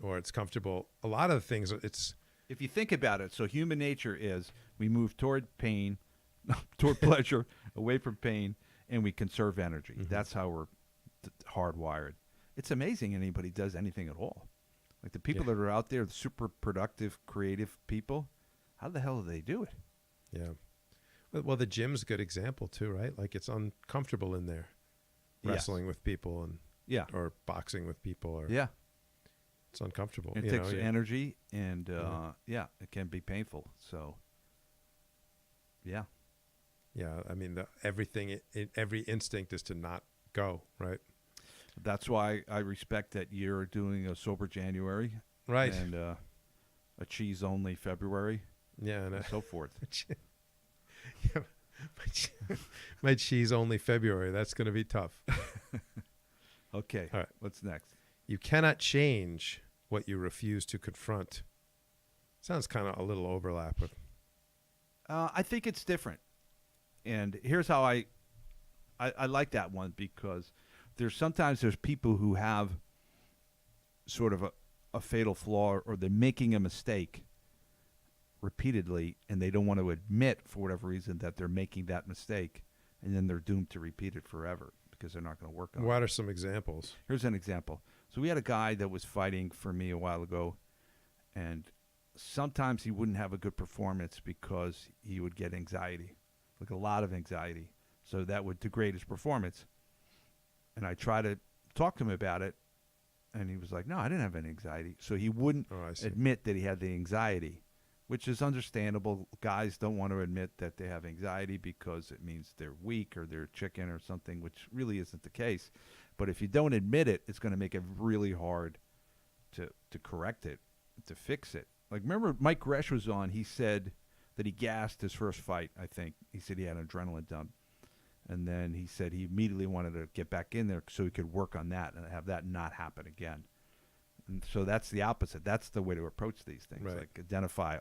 Or it's comfortable. A lot of the things, if you think about it, so human nature is we move toward pain, toward pleasure, away from pain, and we conserve energy. Mm-hmm. That's how we're hardwired. It's amazing anybody does anything at all. Like the people that are out there, the super productive, creative people, how the hell do they do it? Yeah. Well, the gym's a good example too, right? Like it's uncomfortable in there, wrestling with people or boxing with people, or it's uncomfortable. It takes energy, and it can be painful. So, yeah. I mean, every instinct is to not go, right? That's why I respect that you're doing a sober January, right, and a cheese only February. Yeah, and so forth. My cheese only February. That's going to be tough. Okay. All right. What's next? You cannot change what you refuse to confront. Sounds kind of a little overlap with. I think it's different, and here's how I like that one, because sometimes there's people who have sort of a fatal flaw, or they're making a mistake repeatedly, and they don't want to admit for whatever reason that they're making that mistake, and then they're doomed to repeat it forever because they're not going to work on it. What are some examples? Here's an example. So we had a guy that was fighting for me a while ago, and sometimes he wouldn't have a good performance because he would get anxiety, like a lot of anxiety. So that would degrade his performance. And I tried to talk to him about it, and he was like, no, I didn't have any anxiety. So he wouldn't admit that he had the anxiety, which is understandable. Guys don't want to admit that they have anxiety because it means they're weak or they're chicken or something, which really isn't the case. But if you don't admit it, it's going to make it really hard to correct it, to fix it. Like, remember Mike Gresh was on, he said that he gassed his first fight, I think. He said he had an adrenaline dump. And then he said he immediately wanted to get back in there so he could work on that and have that not happen again. And so that's the opposite. That's the way to approach these things. Right. Like identify,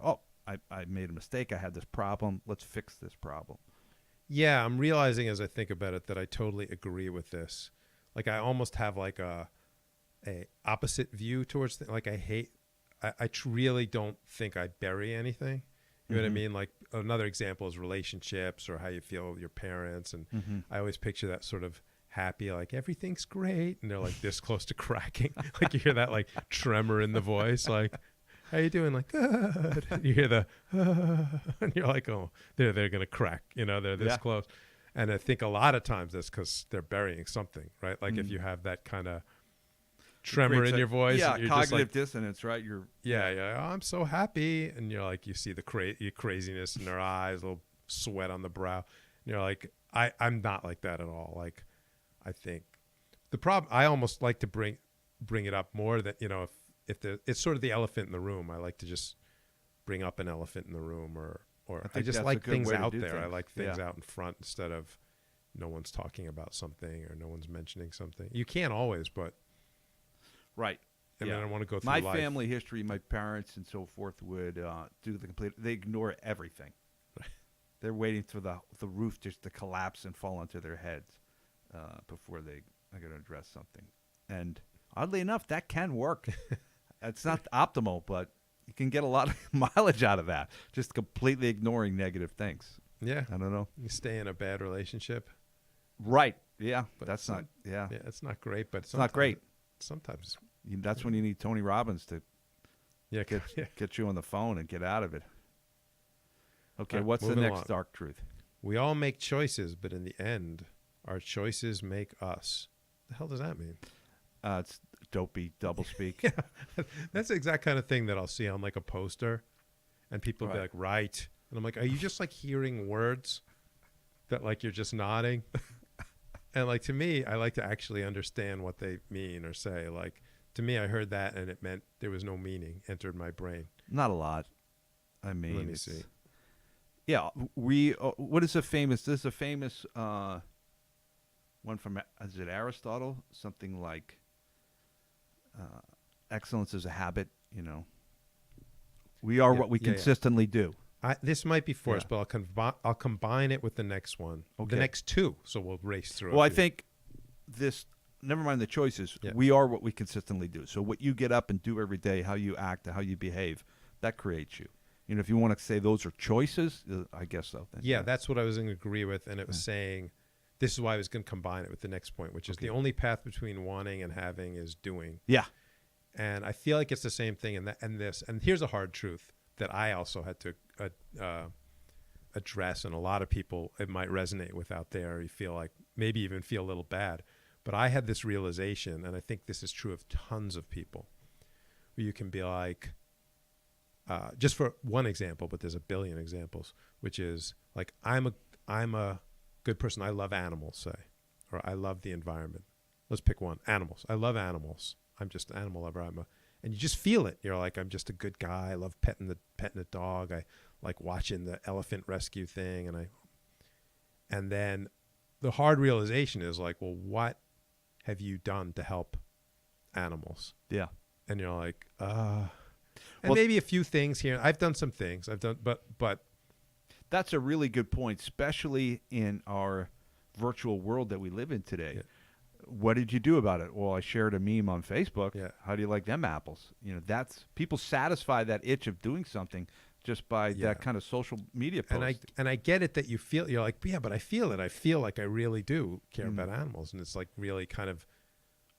I made a mistake. I had this problem. Let's fix this problem. Yeah, I'm realizing as I think about it that I totally agree with this. Like, I almost have like a opposite view towards things. Like, I really don't think I bury anything. You know what I mean? Like, another example is relationships or how you feel with your parents. And I always picture that sort of happy, like, everything's great. And they're like this close to cracking. Like, you hear that like tremor in the voice. Like, how you doing? Like, good. And you hear the, and you're like, oh, they're going to crack. You know, they're this close. And I think a lot of times that's because they're burying something, right? Like, if you have that kind of tremor in your voice. Yeah, you're cognitive just like, dissonance, right? Yeah. Oh, I'm so happy. And you're like, you see the craziness in their eyes, a little sweat on the brow. And you're like, I'm not like that at all. Like, I think the problem, I almost like to bring it up more that, you know, if it's sort of the elephant in the room. I like to just bring up an elephant in the room or I just like things out there. I like things out in front instead of no one's talking about something or no one's mentioning something. You can't always, but. Right. And then I want to go through my life. family history, my parents and so forth would do the complete. They ignore everything. They're waiting for the roof just to collapse and fall onto their heads before they are going to address something. And oddly enough, that can work. It's not optimal, but you can get a lot of mileage out of that. Just completely ignoring negative things. Yeah. I don't know. You stay in a bad relationship. Right. Yeah. But that's not. Yeah. Yeah, it's not great, but it's not great. Sometimes that's when you need Tony Robbins to get you on the phone and get out of it. Okay, what's the next dark truth? We all make choices, but in the end, our choices make us. The hell does that mean? It's dopey doublespeak. Yeah. That's the exact kind of thing that I'll see on like a poster, and people will be like, right. And I'm like, are you just like hearing words that like you're just nodding? And like, to me, I like to actually understand what they mean or say. Like, to me, I heard that and it meant there was no meaning entered my brain. Not a lot. I mean, let me see. Yeah, what is a famous? This is a famous one from, is it Aristotle? Something like, excellence is a habit. You know, we are what we consistently do. This might be forced, but I'll combine it with the next one. Okay. The next two, so we'll race through. Well, I think this. Never mind the choices. Yeah. We are what we consistently do. So what you get up and do every day, how you act, how you behave, that creates you. You know, if you want to say those are choices, I guess so. Then, yeah, that's what I was going to agree with, and it was saying, this is why I was going to combine it with the next point, which is the only path between wanting and having is doing. Yeah, and I feel like it's the same thing in that and this. And here's a hard truth that I also had to address, and a lot of people it might resonate with out there. You feel like maybe even feel a little bad, but I had this realization, and I think this is true of tons of people, where you can be like, just for one example, but there's a billion examples, which is like I'm a good person. I love animals, say, or I love the environment. Let's pick one. Animals. I love animals. I'm just an animal lover. And you just feel it. You're like, I'm just a good guy. I love petting a dog. I like watching the elephant rescue thing. And then the hard realization is like, well, what have you done to help animals? Yeah. And you're like, and maybe a few things here. I've done some things. But that's a really good point, especially in our virtual world that we live in today. Yeah. What did you do about it? Well, I shared a meme on Facebook. Yeah. How do you like them apples? You know, that's people satisfy that itch of doing something just by that kind of social media post. And I get it that you're like, yeah, but I feel it. I feel like I really do care about animals, and it's like really kind of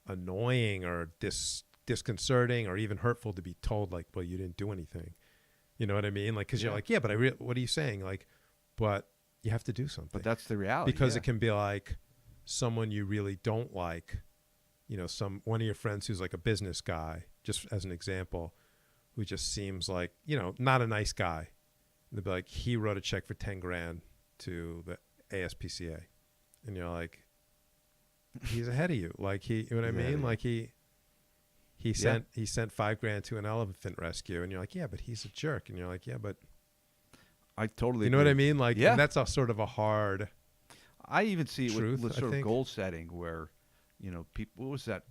annoying or disconcerting or even hurtful to be told like, well, you didn't do anything. You know what I mean? Like, because you're like, yeah, but what are you saying? Like, but you have to do something. But that's the reality. Because it can be like someone you really don't like, you know, one of your friends who's like a business guy, just as an example, who just seems like, you know, not a nice guy. And they'll be like, he wrote a check for 10 grand to the ASPCA. And you're like, he's ahead of you. Like you know what I mean? Like he sent 5 grand to an elephant rescue, and you're like, yeah, but he's a jerk. And you're like, yeah, but I totally you know agree. what I mean? Like, and that's a sort of a hard I even see it truth, with sort of goal setting where, you know, people, what was that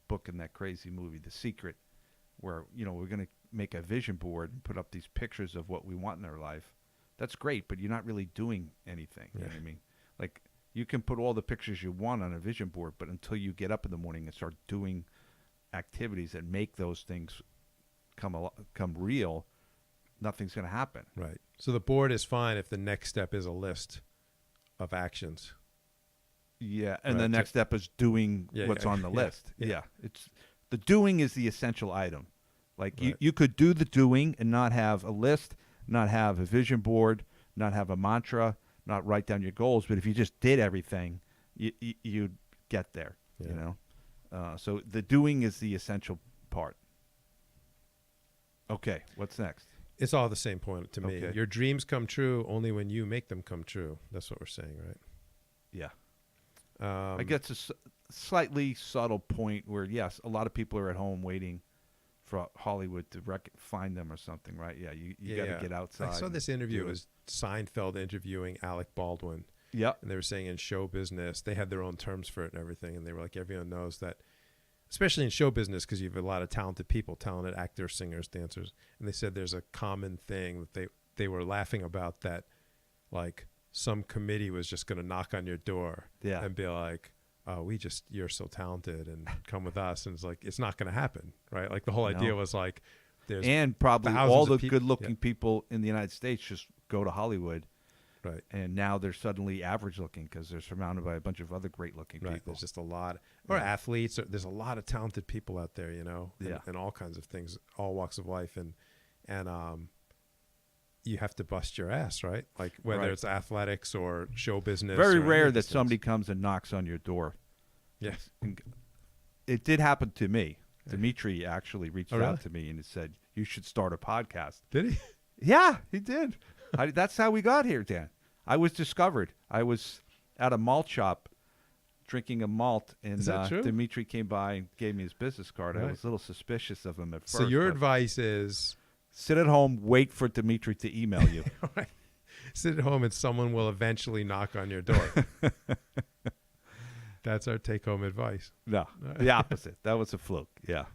book in that crazy movie, The Secret, where, you know, we're going to make a vision board and put up these pictures of what we want in our life. That's great, but you're not really doing anything. You know what I mean? Like, you can put all the pictures you want on a vision board, but until you get up in the morning and start doing activities that make those things come real, nothing's going to happen. Right. So the board is fine if the next step is a list of actions. Yeah, and the next step is doing what's on the list. Yeah. It's the doing is the essential item. Like you could do the doing and not have a list, not have a vision board, not have a mantra, not write down your goals. But if you just did everything, you'd get there. Yeah. You know, so the doing is the essential part. Okay, what's next? It's all the same point to me. Okay. Your dreams come true only when you make them come true. That's what we're saying, right? Yeah. I guess a slightly subtle point where, yes, a lot of people are at home waiting for Hollywood to find them or something, right? Yeah, you got to get outside. I saw this interview. It was Seinfeld interviewing Alec Baldwin. Yeah. And they were saying in show business, they had their own terms for it and everything. And they were like, everyone knows that, especially in show business, because you have a lot of talented people, talented actors, singers, dancers. And they said there's a common thing that they were laughing about, that like some committee was just going to knock on your door and be like, oh, you're so talented and come with us. And it's like, it's not going to happen, right? Like the whole idea was like, and probably all the good-looking people in the United States just go to Hollywood. Right. And now they're suddenly average-looking because they're surrounded by a bunch of other great-looking people. There's just a lot. Or athletes. There's a lot of talented people out there, you know, and all kinds of things, all walks of life. And you have to bust your ass, right? Like whether it's athletics or show business. Very rare that somebody comes and knocks on your door. Yes. It did happen to me. Dimitri actually reached out to me and he said, you should start a podcast. Did he? Yeah, he did. That's how we got here, Dan. I was discovered. I was at a malt shop drinking a malt, and Is that true? Dimitri came by and gave me his business card. I was a little suspicious of him at first. So your advice is... sit at home, wait for Dimitri to email you. Right. Sit at home and someone will eventually knock on your door. That's our take-home advice. No, the opposite. That was a fluke. Yeah.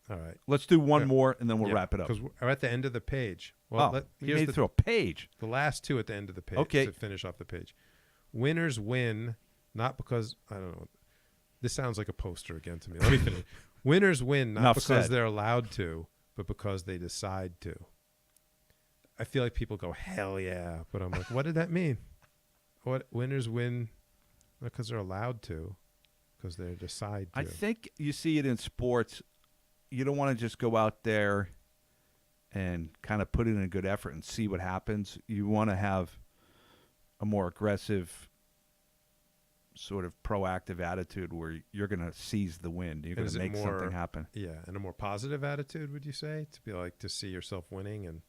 All right. Let's do one more, and then we'll wrap it up. Because we're at the end of the page. Well, we made it through a page. The last two at the end of the page to finish off the page. Winners win, not because, I don't know. This sounds like a poster again to me. Let me finish. Winners win not because they're allowed to, but because they decide to. I feel like people go, hell yeah. But I'm like, what did that mean? What winners win not because they're allowed to, because they decide to. I think you see it in sports. You don't want to just go out there and kind of put in a good effort and see what happens. You want to have a more aggressive, sort of proactive attitude where you're going to seize the win. You're going to make something happen. Yeah, and a more positive attitude, would you say, to be like to see yourself winning? And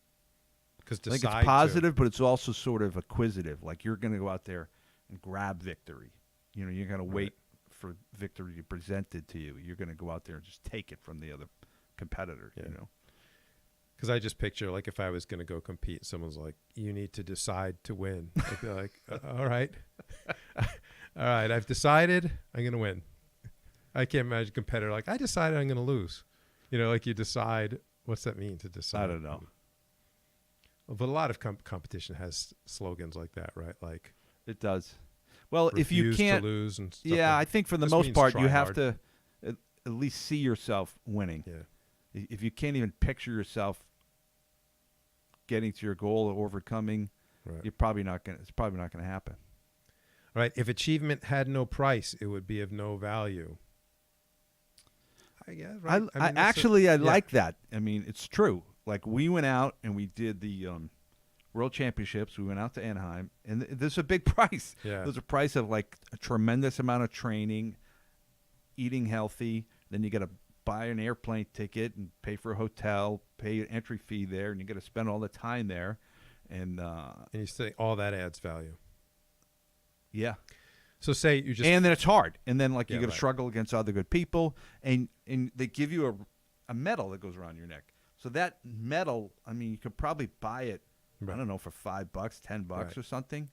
because I think it's positive, but it's also sort of acquisitive. Like you're going to go out there and grab victory. You know, you're going to wait for victory to be presented to you. You're going to go out there and just take it from the other competitor. You know, because I just picture like if I was going to go compete, someone's like, "You need to decide to win." I'd be like, "All right." All right, I've decided I'm going to win. I can't imagine a competitor like, I decided I'm going to lose. You know, like you decide, what's that mean to decide? I don't know. But a lot of competition has slogans like that, right? Like it does. Well, if you can't to lose and stuff I think for the most part, you have to at least see yourself winning. Yeah. If you can't even picture yourself getting to your goal or overcoming, Right. it's probably not going to happen. Right. If achievement had no price, it would be of no value. I guess. Right. I mean, actually yeah. like that. I mean, it's true. Like we went out and we did the World Championships. We went out to Anaheim, and there's a big price. Yeah. There's a price of like a tremendous amount of training, eating healthy. Then you got to buy an airplane ticket and pay for a hotel, pay an entry fee there, and you got to spend all the time there. And you say all that adds value. yeah. So say you just And then it's hard. And then like you Yeah, got to right. struggle against other good people, and they give you a medal that goes around your neck. So that medal, I mean, you could probably buy it, Right. I don't know, for $5, $10 Right. or something.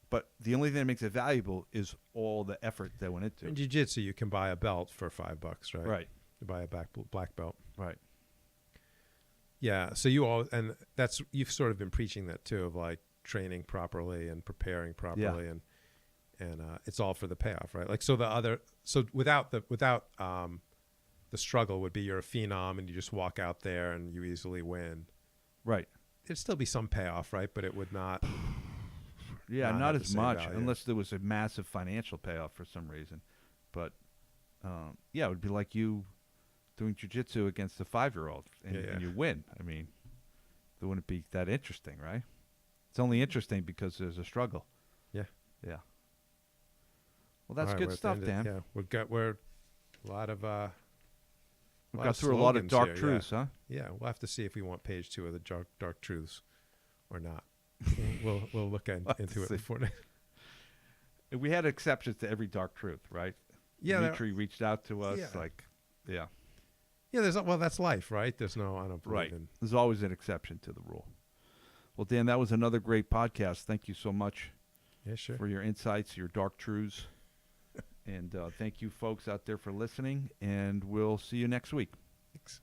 But the only thing that makes it valuable is all the effort that went into in it. jiu-jitsu, you can buy a belt for $5, right? Right. You buy a black belt. Right. Yeah. So you've sort of been preaching that too, of like training properly and preparing properly, and it's all for the payoff, right? Like so without the struggle would be you're a phenom and you just walk out there and you easily win. Right. It'd still be some payoff, right? But it would not. Yeah, Not not have the as same much value. unless there was a massive financial payoff for some reason. But yeah, it would be like you doing jiu-jitsu against a 5-year-old and, Yeah. and you win. I mean, it wouldn't be that interesting, right? It's only interesting because there's a struggle. Yeah. Yeah. Well, that's All right, good we're at the stuff, end Dan. yeah, we're a lot of We lot got of through a lot of slogans dark here, truths, huh? Yeah, we'll have to see if we want page 2 of the dark truths or not. we'll look into it see. before. We had exceptions to every dark truth, right? Yeah, Dimitri reached out to us, yeah. yeah, Yeah, that's life, right? There's no, I don't believe right. in. There's always an exception to the rule. Well, Dan, that was another great podcast. Thank you so much Yeah, sure. for your insights, your dark truths. And thank you folks out there for listening, and we'll see you next week. Thanks.